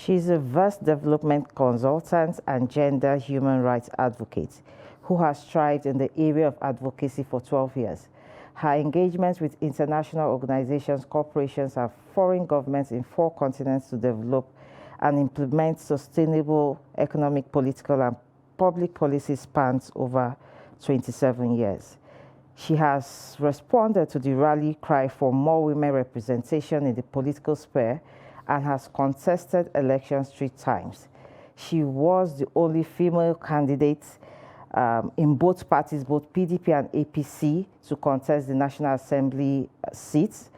She's a vast development consultant and gender human rights advocate who has thrived in the area of advocacy for 12 years. Her engagements with international organizations, corporations, and foreign governments in 4 continents to develop and implement sustainable economic, political, and public policy spans over 27 years. She has responded to the rally cry for more women representation in the political sphere and has contested elections 3 times. She was the only female candidate in both parties, both PDP and APC, to contest the National Assembly seats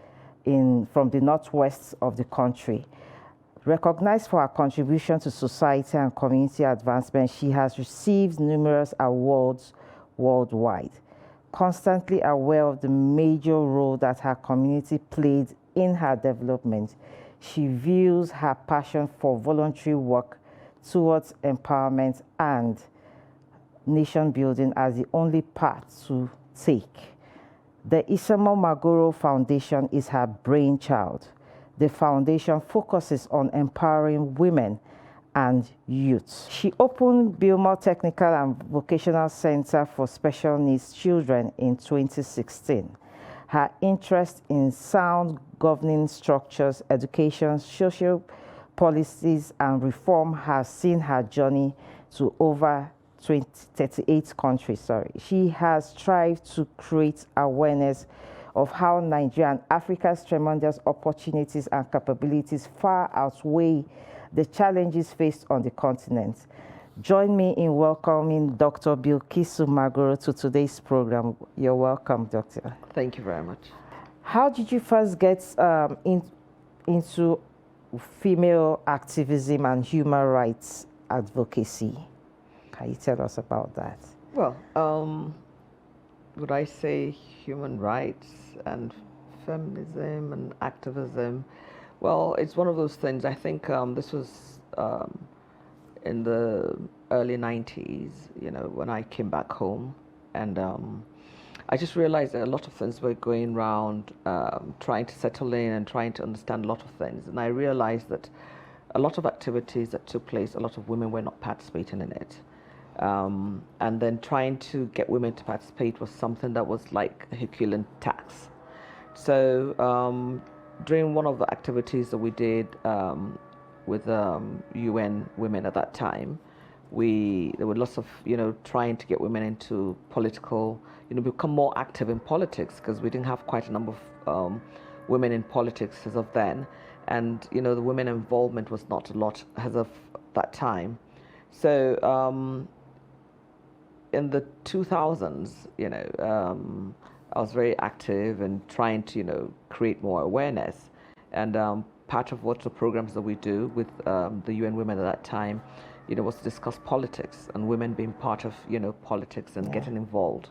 from the northwest of the country. Recognized for her contribution to society and community advancement, she has received numerous awards worldwide. Constantly aware of the major role that her community played in her development, she views her passion for voluntary work towards empowerment and nation building as the only path to take. The Isamo Magoro Foundation is her brainchild. The foundation focuses on empowering women and youth. She opened Bilmore Technical and Vocational Center for Special Needs Children in 2016. Her interest in sound governing structures, education, social policies, and reform has seen her journey to over 38 countries. She has strived to create awareness of how Nigeria and Africa's tremendous opportunities and capabilities far outweigh the challenges faced on the continent. Join me in welcoming Dr. Bilkisu Magoro to today's program. You're welcome, Doctor. Thank you very much. How did you first get into female activism and human rights advocacy? Can you tell us about that? Well, would I say human rights and feminism and activism? Well, it's one of those things. I think this was in the early 90s, when I came back home. And I just realized that a lot of things were going around, trying to settle in and trying to understand a lot of things. And I realized that a lot of activities that took place, a lot of women were not participating in it. And then trying to get women to participate was something that was like a Herculean task. So during one of the activities that we did with UN Women at that time, there were lots of, trying to get women into political, become more active in politics, because we didn't have quite a number of women in politics as of then. And, the women involvement was not a lot as of that time. So in the 2000s, I was very active and trying to, create more awareness. And part of what the programs that we do with the UN Women at that time, was to discuss politics and women being part of, politics and getting involved.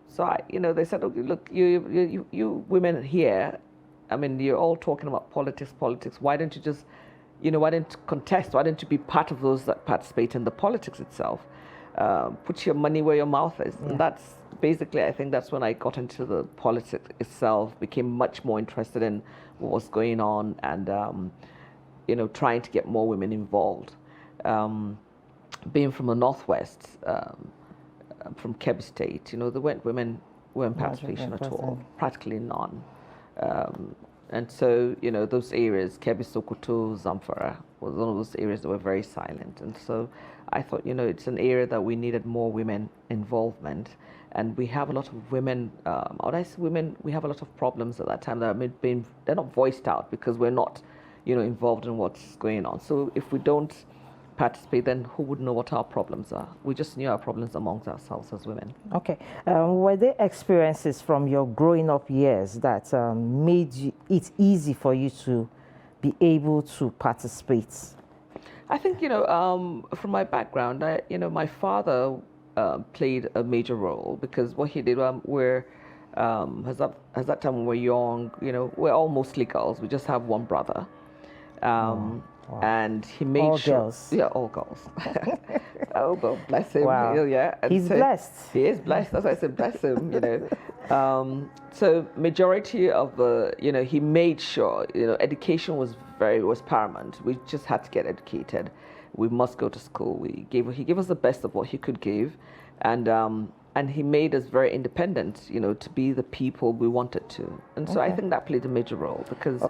So they said, okay, look, you women here, I mean, you're all talking about politics. Why don't you just, why don't you contest? Why don't you be part of those that participate in the politics itself? Put your money where your mouth is. Yeah. And that's basically, I think that's when I got into the politics itself, became much more interested in what was going on and, trying to get more women involved. Being from the Northwest, from Kebbi State, there weren't participation at all, practically none. And so, those areas, Kebbi, Sokoto, Zamfara, was one of those areas that were very silent. And so I thought, it's an area that we needed more women involvement. And we have a lot of women, when I say women, we have a lot of problems at that time that are they're not voiced out because we're not, involved in what's going on. So if we don't participate, then who would know what our problems are? We just knew our problems amongst ourselves as women. Okay. Were there experiences from your growing up years that made it easy for you to be able to participate? I think, from my background, my father played a major role because what he did, as that time when we were young, we're all mostly girls. We just have one brother. And he made all sure, girls. yeah, all girls. Oh, well, bless him. Wow. Yeah, and He's so blessed. He is blessed. That's why I said bless him. So majority of the, he made sure, education was paramount. We just had to get educated. We must go to school. He gave us the best of what he could give, and he made us very independent. To be the people we wanted to. And so I think that played a major role because,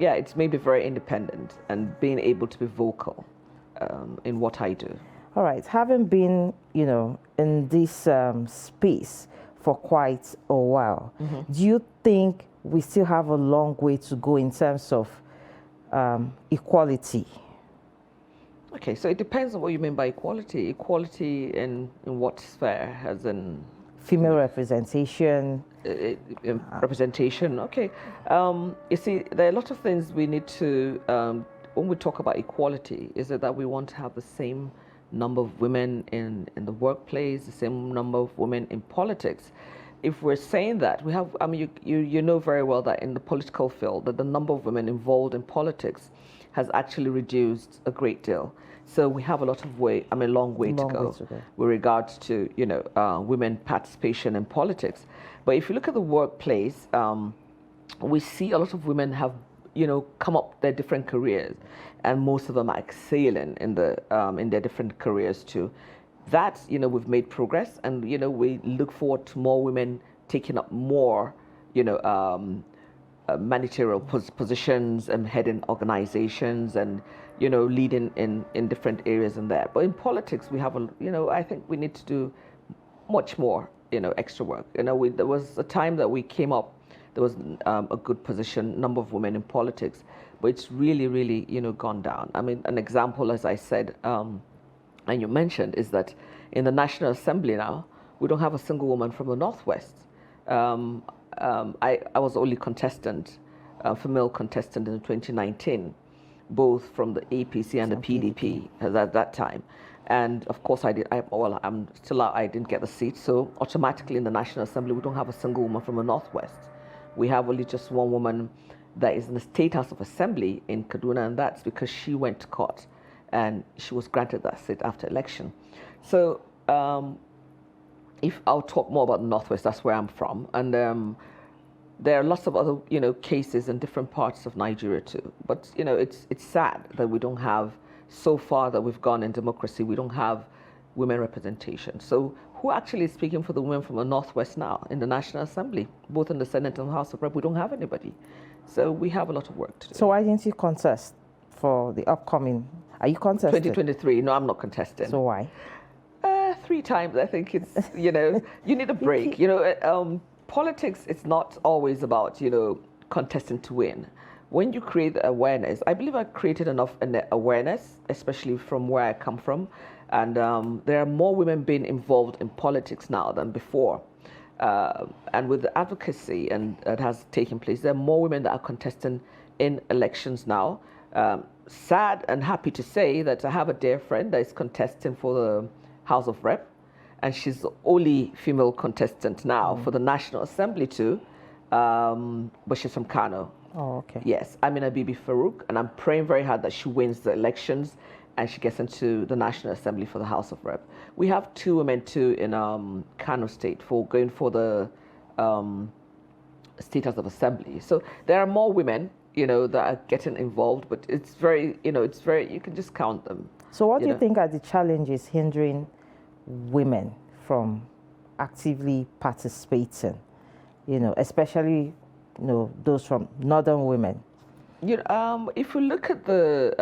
it's made me very independent and being able to be vocal in what I do. All right. Having been, in this space for quite a while, do you think we still have a long way to go in terms of equality? Okay, so it depends on what you mean by equality. Equality in what sphere? As in female representation? Representation, okay. You see, there are a lot of things we need to, when we talk about equality, is it that we want to have the same number of women in the workplace, the same number of women in politics. If we're saying that, we have, you know very well that in the political field, that the number of women involved in politics has actually reduced a great deal. So we have a long way to go with regards to, women participation in politics. But if you look at the workplace, we see a lot of women have, come up their different careers, and most of them are excelling in their different careers too. That, we've made progress, and, we look forward to more women taking up more, managerial positions and heading organizations and, leading in different areas in there. But in politics, we have I think we need to do much more, extra work. There was a time that we came up, there was a good position, number of women in politics, but it's really, really, gone down. An example, as I said, and you mentioned, is that in the National Assembly now, we don't have a single woman from the Northwest. I was the only contestant, female contestant in 2019, both from the APC and the PDP at that time. And of course I didn't get the seat, so automatically in the National Assembly, we don't have a single woman from the Northwest. We have only just one woman that is in the State House of Assembly in Kaduna, and that's because she went to court and she was granted that seat after election. So if I'll talk more about the Northwest, that's where I'm from. And there are lots of other, cases in different parts of Nigeria too. But, it's sad that we don't have, so far that we've gone in democracy, we don't have women representation. So who actually is speaking for the women from the Northwest now in the National Assembly, both in the Senate and the House of Rep? We don't have anybody. So we have a lot of work to do. So why didn't you contest for the upcoming, are you contesting? 2023, no, I'm not contesting. So why? 3 times, I think it's, you need a break. Politics, it's not always about, contesting to win. When you create awareness, I believe I created enough awareness, especially from where I come from. And there are more women being involved in politics now than before. And with the advocacy that has taken place, there are more women that are contesting in elections now. Sad and happy to say that I have a dear friend that is contesting for the House of Rep, and she's the only female contestant now for the National Assembly too, but she's from Kano. Oh, okay. Yes, Amina Bibi Farouk, and I'm praying very hard that she wins the elections and she gets into the National Assembly for the House of Rep. We have 2 women too in Kano State going for the State House of Assembly. So there are more women, that are getting involved, but it's very, you can just count them. So what do you think are the challenges hindering women from actively participating, especially, those from northern women? If we look at the,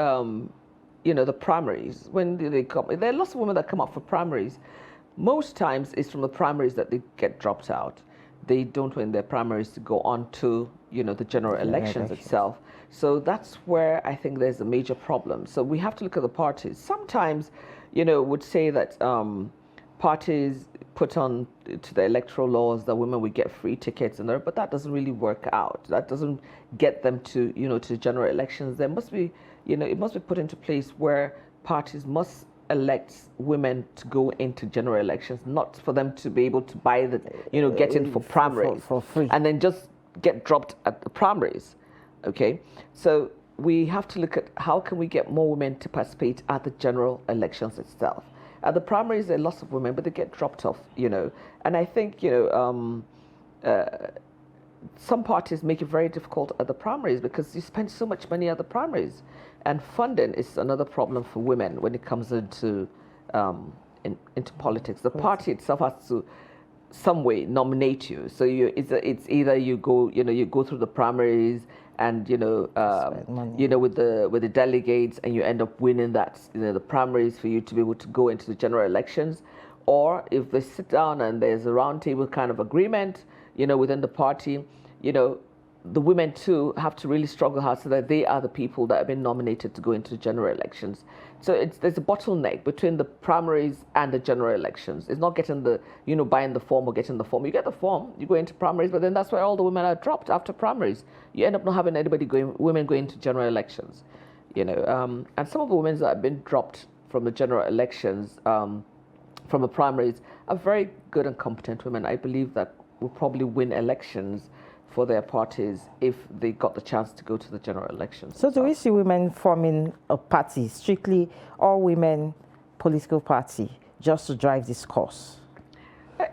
the primaries, when they come, there are lots of women that come up for primaries. Most times it's from the primaries that they get dropped out. They don't win their primaries to go on to, the general elections itself. So that's where I think there's a major problem. So we have to look at the parties. Sometimes, would say that parties put on to the electoral laws that women would get free tickets and there, but that doesn't really work out. That doesn't get them to, to general elections. There must be, it must be put into place where parties must elect women to go into general elections, not for them to be able to buy the, get in for primaries for free, and then just get dropped at the primaries. Okay, so we have to look at how can we get more women to participate at the general elections itself. At the primaries, there are lots of women, but they get dropped off, And I think, some parties make it very difficult at the primaries because you spend so much money at the primaries. And funding is another problem for women when it comes into politics. The party itself has to some way nominate you. So it's either you go through the primaries and with the delegates, and you end up winning that the primaries for you to be able to go into the general elections, or if they sit down and there's a roundtable kind of agreement within the party, the women too have to really struggle hard so that they are the people that have been nominated to go into the general elections. So there's a bottleneck between the primaries and the general elections. It's not getting buying the form or getting the form. You get the form, you go into primaries, but then that's where all the women are dropped after primaries. You end up not having women going into general elections, And some of the women that have been dropped from the general elections, from the primaries, are very good and competent women. I believe that will probably win elections for their parties if they got the chance to go to the general elections. So do we see women forming a party, strictly all women political party, just to drive this cause?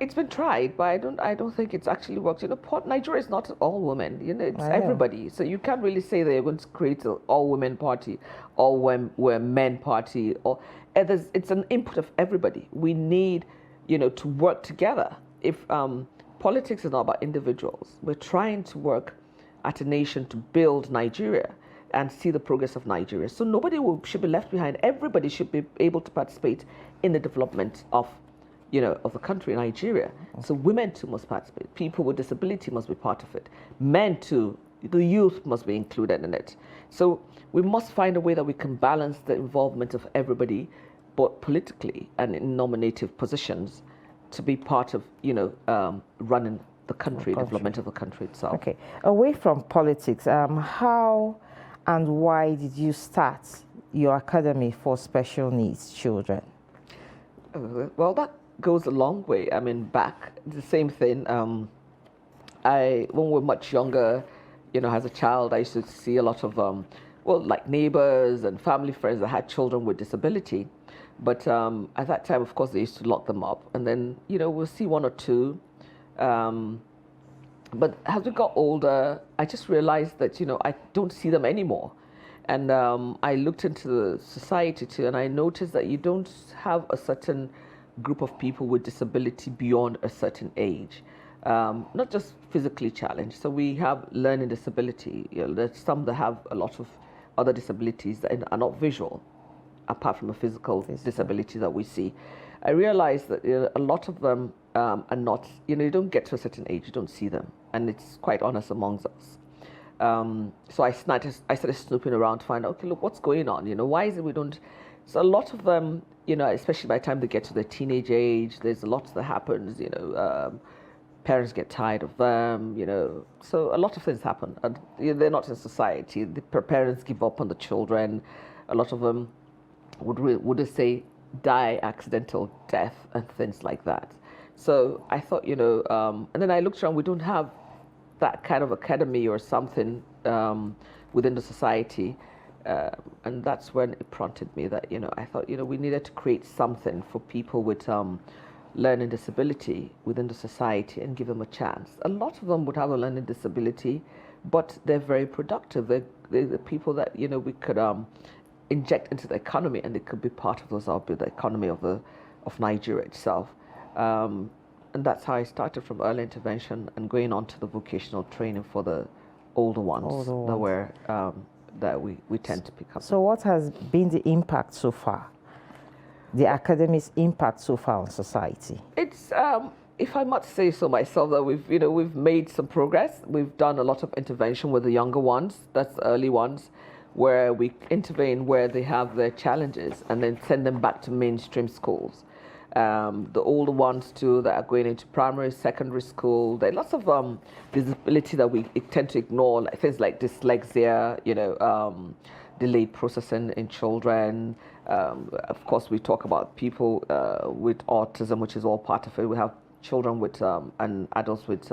It's been tried, but I don't think it's actually worked. Nigeria is not all women. It's everybody. So you can't really say that you're going to create an all-women party, all-men party. It's an input of everybody. We need, to work together. If politics is not about individuals. We're trying to work at a nation to build Nigeria and see the progress of Nigeria. So nobody should be left behind. Everybody should be able to participate in the development of the country, Nigeria. So women too must participate. People with disability must be part of it. Men too, the youth must be included in it. So we must find a way that we can balance the involvement of everybody, but politically and in nominative positions, to be part of, running the country, development of the country itself. Okay. Away from politics, how and why did you start your academy for special needs children? Well, that goes a long way. I mean, back, the same thing. When we were much younger, as a child, I used to see a lot of, like neighbors and family friends that had children with disability. But at that time, of course, they used to lock them up. And then, we'll see one or two. But as we got older, I just realized that, I don't see them anymore. And I looked into the society too, and I noticed that you don't have a certain group of people with disability beyond a certain age. Not just physically challenged. So we have learning disability. There's some that have a lot of other disabilities that are not visual, apart from a physical disability that we see. I realized that a lot of them are not, you don't get to a certain age, you don't see them. And it's quite honest amongst us. So I started snooping around to find out, okay, look, what's going on? Why is it we don't? So a lot of them, especially by the time they get to their teenage age, there's a lot that happens, parents get tired of them, so a lot of things happen. And they're not in society. The parents give up on the children. A lot of them would they say die accidental death and things like that. So I thought, and then I looked around, we don't have that kind of academy or something within the society. And that's when it prompted me that, I thought, we needed to create something for people with learning disability within the society and give them a chance. A lot of them would have a learning disability, but they're very productive. They're the people that, we could inject into the economy, and they could be part of the economy of Nigeria itself. And that's how I started, from early intervention and going on to the vocational training for the older ones. That we tend to pick up. So what has been the impact so far? The academy's impact so far on society? It's, if I must say so myself, that we've made some progress. We've done a lot of intervention with the younger ones, that's the early ones, where we intervene where they have their challenges and then send them back to mainstream schools. The older ones too that are going into primary, secondary school, there are lots of disability that we tend to ignore, like things like dyslexia, delayed processing in children. Of course, we talk about people with autism, which is all part of it. We have children with and adults with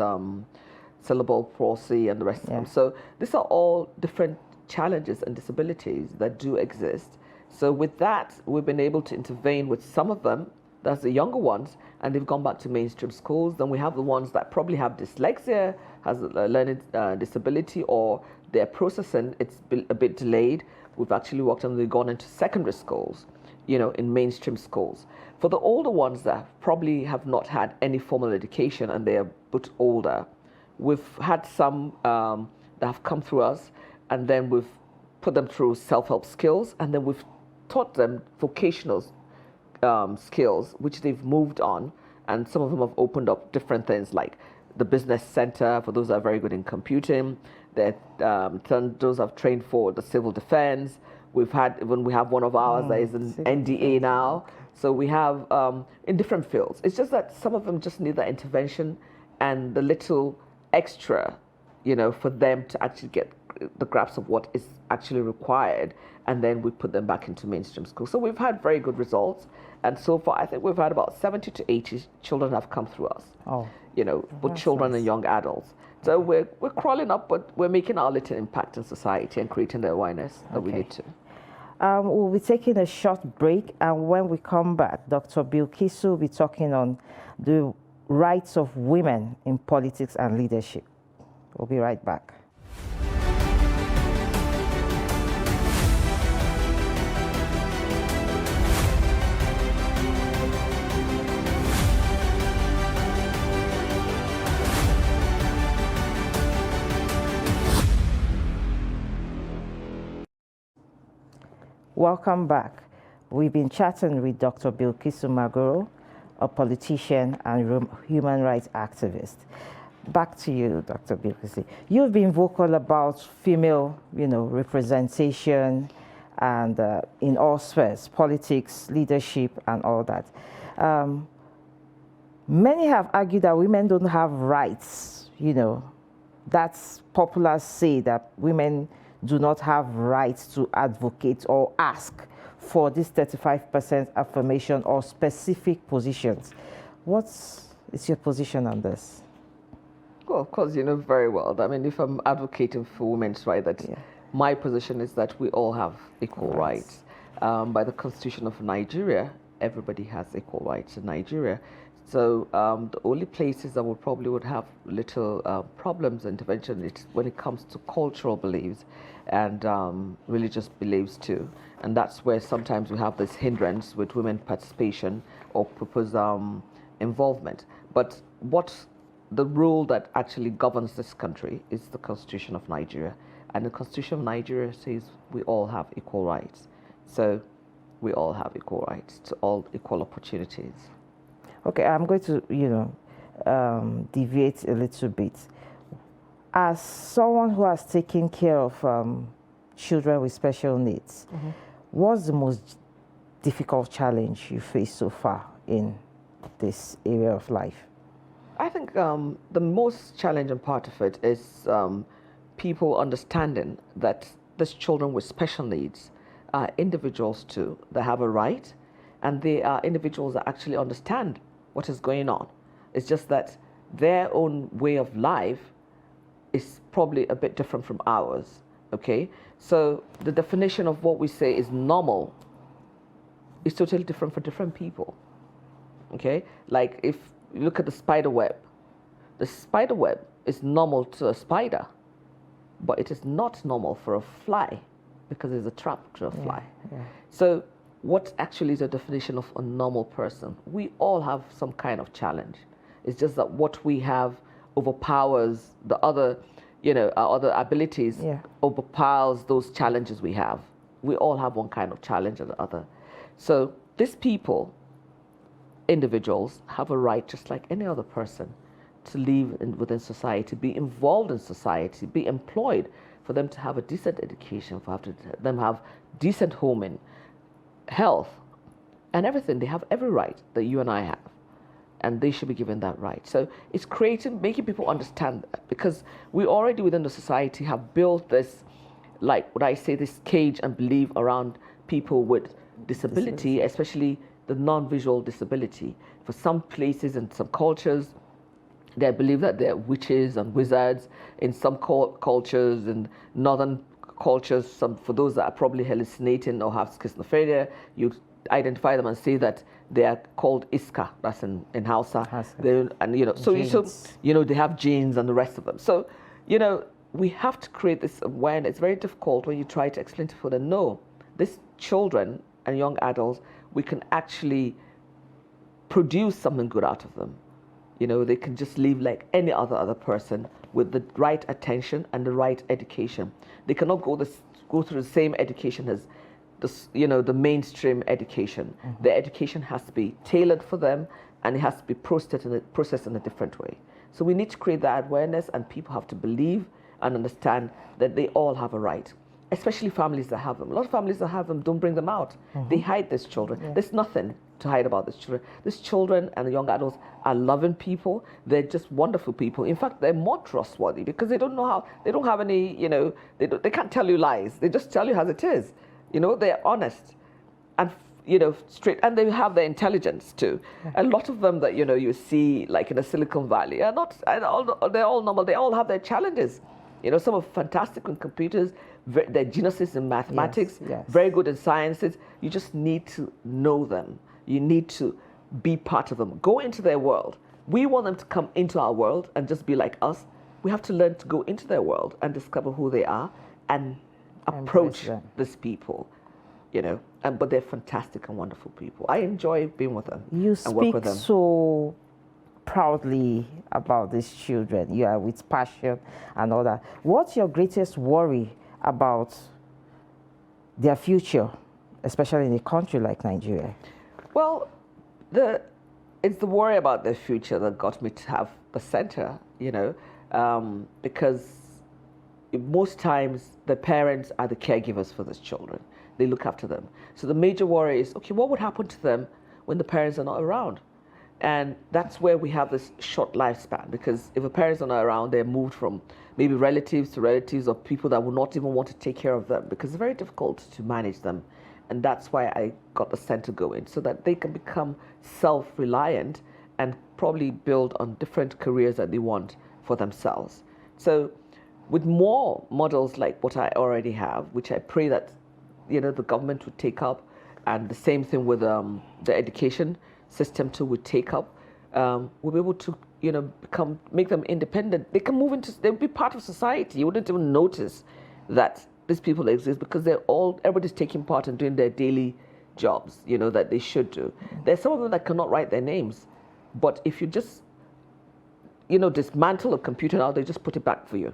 cerebral palsy and the rest of them. So these are all different challenges and disabilities that do exist. So with that, we've been able to intervene with some of them, that's the younger ones, and they've gone back to mainstream schools. Then we have the ones that probably have dyslexia, has a learning disability, or their processing, it's a bit delayed. We've actually worked on, they've gone into secondary schools, in mainstream schools. For the older ones that probably have not had any formal education and they are a bit older, we've had some that have come through us, and then we've put them through self-help skills, and then we've taught them vocational skills, which they've moved on, and some of them have opened up different things like the business center for those that are very good in computing. Those have trained for the civil defense. We have one of ours that is an NDA now. So we have in different fields. It's just that some of them just need that intervention and the little extra, for them to actually get the grasp of what is actually required, and then we put them back into mainstream school. So we've had very good results, and so far I think we've had about 70 to 80 children have come through us. Oh, both children and young adults. So we're crawling up, but we're making our little impact in society and creating the awareness that we need to. We'll be taking a short break, and when we come back, Dr. Bilkisu will be talking on the rights of women in politics and leadership. We'll be right back. Welcome back. We've been chatting with Dr. Bilkisu Magoro, a politician and human rights activist. Back to you, Dr. Bilkisu. You've been vocal about female, representation and in all spheres, politics, leadership, and all that. Many have argued that women don't have rights. That's popular say that women do not have rights to advocate or ask for this 35% affirmation or specific positions. What is your position on this? Well, of course, you know very well. I mean, if I'm advocating for women's rights, my position is that we all have equal rights. By the Constitution of Nigeria, everybody has equal rights in Nigeria. So the only places that would have little problems intervention is when it comes to cultural beliefs and religious beliefs too. And that's where sometimes we have this hindrance with women participation or proposed involvement. But what the rule that actually governs this country is the Constitution of Nigeria. And the Constitution of Nigeria says we all have equal rights. So we all have equal rights to all equal opportunities. Okay, I'm going to, deviate a little bit. As someone who has taken care of children with special needs, what's the most difficult challenge you face so far in this area of life? I think the most challenging part of it is people understanding that these children with special needs are individuals too. They have a right, and they are individuals that actually understand what is going on. It's just that their own way of life is probably a bit different from ours, okay? So the definition of what we say is normal is totally different for different people, okay? Like if you look at the spider web is normal to a spider, but it is not normal for a fly because it's a trap to a fly. So what actually is the definition of a normal person? We all have some kind of challenge. It's just that what we have overpowers the other, our other abilities, overpowers those challenges we have. We all have one kind of challenge or the other. So these people, individuals, have a right just like any other person to live within society, be involved in society, be employed, for them to have a decent education, for them to have decent homing, health, and everything. They have every right that you and I have, and they should be given that right. So it's making people understand that, because we already within the society have built this, like what I say, this cage and belief around people with disability, especially the non-visual disability. For some places and some cultures, they believe that they're witches and wizards. In some cultures, in northern cultures, for those that are probably hallucinating or have schizophrenia, you identify them and say that they are called Iska. That's in Hausa. And they have genes and the rest of them. So, we have to create this awareness. It's very difficult when you try to explain to them. No, these children and young adults, we can actually produce something good out of them. They can just live like any other person with the right attention and the right education. They cannot go through the same education as the mainstream education. Mm-hmm. The education has to be tailored for them, and it has to be processed in a different way. So we need to create that awareness, and people have to believe and understand that they all have a right, especially families that have them. A lot of families that have them don't bring them out. Mm-hmm. They hide these children. Yeah. There's nothing to hide about these children. These children and the young adults are loving people. They're just wonderful people. In fact, they're more trustworthy because they don't have any, they can't tell you lies. They just tell you as it is. They're honest and, straight, and they have their intelligence too. Yeah. A lot of them that, you see like in the Silicon Valley are not, they're all normal. They all have their challenges. Some are fantastic with computers, they're geniuses in mathematics, yes. Very good in sciences. You just need to know them. You need to be part of them. Go into their world. We want them to come into our world and just be like us. We have to learn to go into their world and discover who they are and approach these people, but they're fantastic and wonderful people. I enjoy being with them. You speak with them so proudly about these children. You are with passion and all that. What's your greatest worry about their future, especially in a country like Nigeria? Well, it's the worry about their future that got me to have the center, because most times the parents are the caregivers for these children. They look after them. So the major worry is, okay, what would happen to them when the parents are not around? And that's where we have this short lifespan, because if the parents are not around, they're moved from maybe relatives to relatives or people that will not even want to take care of them, because it's very difficult to manage them. And that's why I got the center going, so that they can become self-reliant and probably build on different careers that they want for themselves. So with more models like what I already have, which I pray that the government would take up, and the same thing with the education system too would take up, we'll be able to make them independent. They can they'll be part of society. You wouldn't even notice that these people exist, because everybody's taking part in doing their daily jobs, that they should do. There's some of them that cannot write their names, but if you just, dismantle a computer now, they just put it back for you.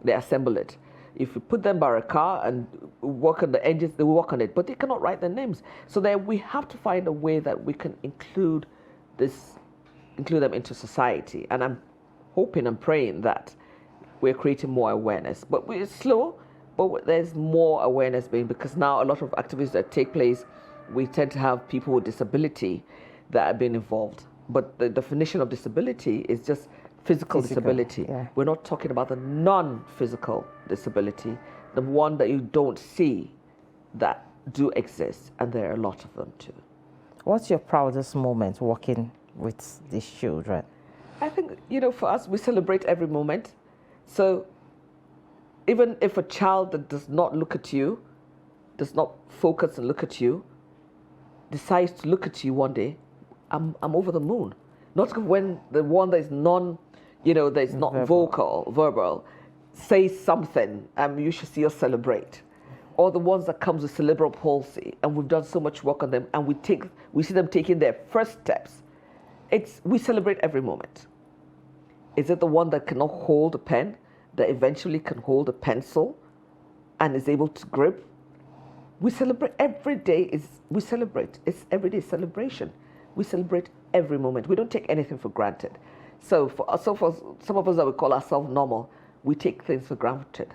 They assemble it. If you put them by a car and work on the engines, they will work on it, but they cannot write their names. So we have to find a way that we can include them into society. And I'm hoping and praying that we're creating more awareness. But it's slow, but there's more awareness because now a lot of activities that take place, we tend to have people with disability that are being involved. But the definition of disability is just physical disability. Yeah. We're not talking about the non-physical disability, the one that you don't see that do exist, and there are a lot of them too. What's your proudest moment working with these children? I think, for us, we celebrate every moment. So even if a child that does not look at you, does not focus and look at you, decides to look at you one day, I'm over the moon. Not when the one that is that is not verbal, says something, you should see us celebrate. Or the ones that comes with cerebral palsy, and we've done so much work on them, and we see them taking their first steps. We celebrate every moment. Is it the one that cannot hold a pen, that eventually can hold a pencil, and is able to grip? We celebrate every day. We celebrate. It's everyday celebration. We celebrate every moment. We don't take anything for granted. So for some of us that we call ourselves normal, we take things for granted,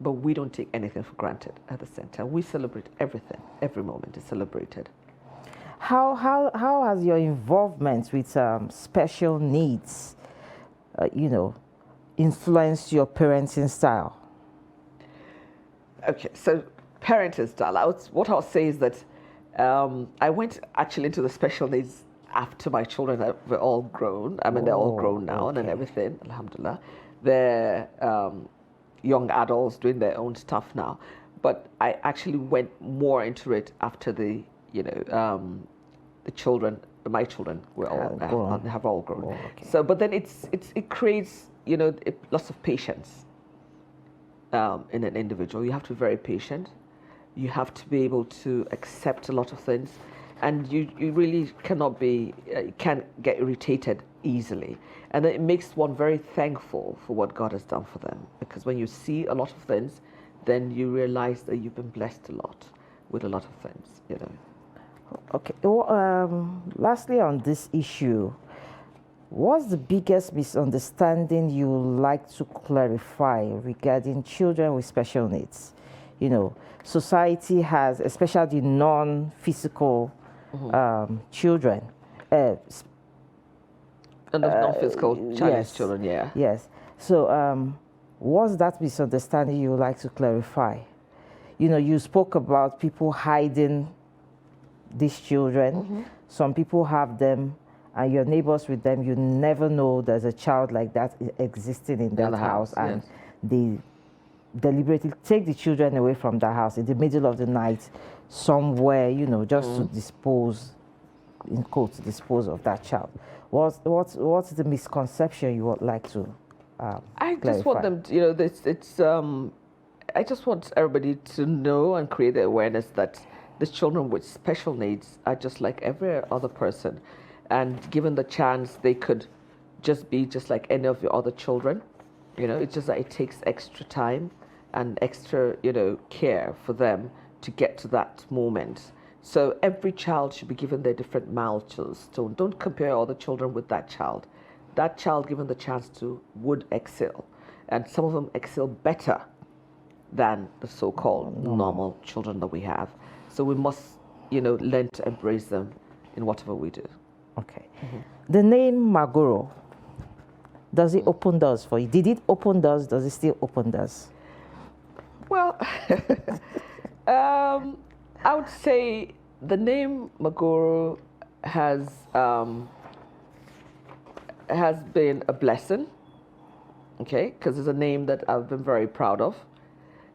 but we don't take anything for granted at the center. We celebrate everything. Every moment is celebrated. How has your involvement with special needs, influenced your parenting style? Okay, so parenting style. What I'll say is that I went actually into the special needs after my children were all grown. They're all grown now and everything, alhamdulillah. They're, young adults doing their own stuff now. But I actually went more into it after the children, my children, were all have all grown. Oh, okay. So, but then it creates lots of patience in an individual. You have to be very patient. You have to be able to accept a lot of things, and you really cannot be can't get irritated easily. And then it makes one very thankful for what God has done for them, because when you see a lot of things, then you realize that you've been blessed a lot with a lot of things. Okay. Well, lastly, on this issue, what's the biggest misunderstanding you would like to clarify regarding children with special needs? Society has, especially non-physical children. Non-physical challenged children, yeah. Yes. So, what's that misunderstanding you would like to clarify? You spoke about people hiding these children. Some people have them, and your neighbors with them. You never know there's a child like that existing in that house, and yes. they deliberately take the children away from the house in the middle of the night, somewhere, just to dispose, in quotes, dispose of that child. What's the misconception you would like to I clarify? just want them to, I just want everybody to know and create the awareness that the children with special needs are just like every other person, and given the chance, they could just be just like any of your other children. It's just that it takes extra time and extra, care for them to get to that moment. So every child should be given their different milestones. Don't compare all the children with that child. That child, given the chance to, would excel. And some of them excel better than the so-called normal children that we have. So we must, learn to embrace them in whatever we do. Okay. The name Magoro, does it open doors for you? Did it open doors? Does it still open doors? Well, I would say the name Magoro has been a blessing, okay, because it's a name that I've been very proud of.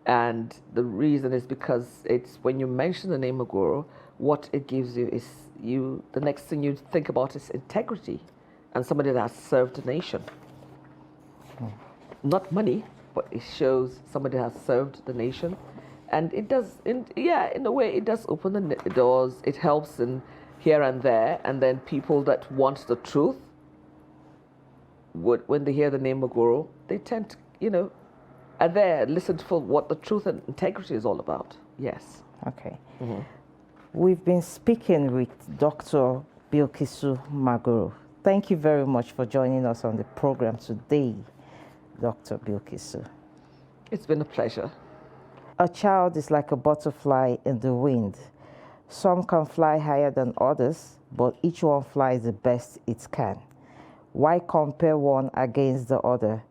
And the reason is because it's when you mention the name Magoro, what it gives you is the next thing you think about is integrity and somebody that has served the nation. Not money, but it shows somebody has served the nation. And it does, in a way, it does open the doors. It helps in here and there. And then people that want the truth, when they hear the name Magoro, they tend to, are there, listen for what the truth and integrity is all about. Yes. Okay. We've been speaking with Dr. Bilkisu Magoro. Thank you very much for joining us on the program today, Dr. Bilkisu. It's been a pleasure. A child is like a butterfly in the wind. Some can fly higher than others, but each one flies the best it can. Why compare one against the other?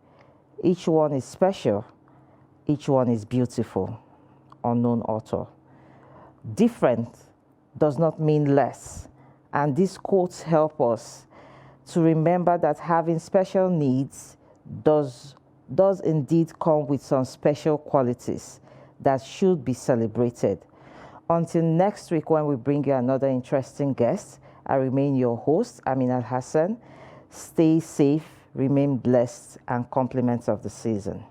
Each one is special. Each one is beautiful. Unknown author. Different does not mean less. And these quotes help us to remember that having special needs does indeed come with some special qualities that should be celebrated. Until next week when we bring you another interesting guest, I remain your host, Aminat Hassan. Stay safe, remain blessed, and compliments of the season.